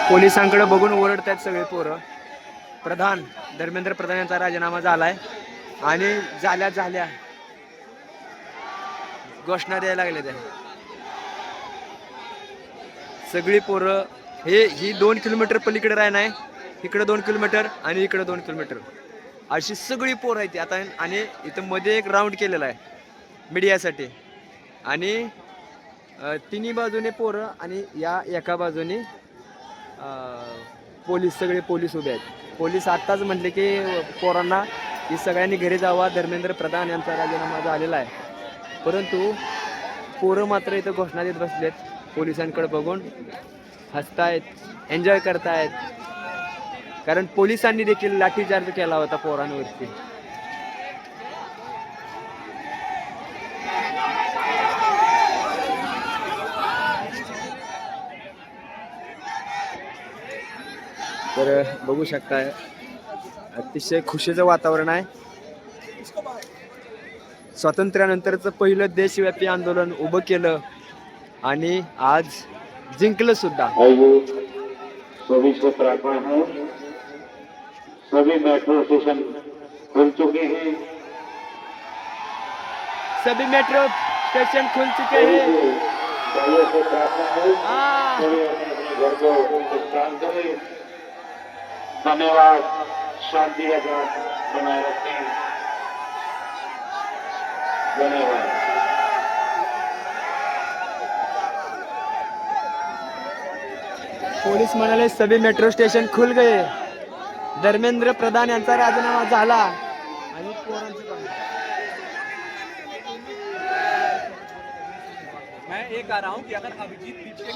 पोलिसांकडे बघून ओरडतात सगळे पोरं. धर्मेंद्र प्रधान यांचा राजीनामा झालाय आणि झाल्या घोषणा द्यायला लागले त्या सगळी पोरं. ही 2 किलोमीटर पलीकडे राह नाही, इकडे 2 किलोमीटर आणि इकडे 2 किलोमीटर अशी सगळी पोरं आहेत आता. आणि इथं मध्ये एक राऊंड केलेला आहे मीडियासाठी आणि तिन्ही बाजूने पोरं आणि या एका बाजूने सगळे पोलीस उभे आहेत. पोलीस आत्ताच म्हटले की पोरांना की सगळ्यांनी घरी जावा, धर्मेंद्र प्रधान यांचा राजीनामा झालेला आहे. परंतु पोरं मात्र इथं घोषणा देत बसलेत, पोलिसांकडे बघून हसतायत, एन्जॉय करतायत. कारण पोलिसांनी देखील लाठीचार्ज केला होता पोरांवरती. तर बघू शकताय अतिशय खुशीचं वातावरण आहे. स्वातंत्र्यानंतरचं पहिलं देशव्यापी आंदोलन उभं केलं आणि आज जिंकलं सुद्धा. सभी मेट्रो स्टेशन खुल चुके हैं. सभी मेट्रो स्टेशन खुल चुके हैं. घर को विश्राम करें. धन्यवाद. शांति बनाए रखें. धन्यवाद. पोलीस म्हणाले सभी मेट्रो स्टेशन खुल गए. धर्मेंद्र प्रधान यांचा राजीनामा झाला आणि मैं ये कह रहा हूँ कि अगर अभिजीत पीछे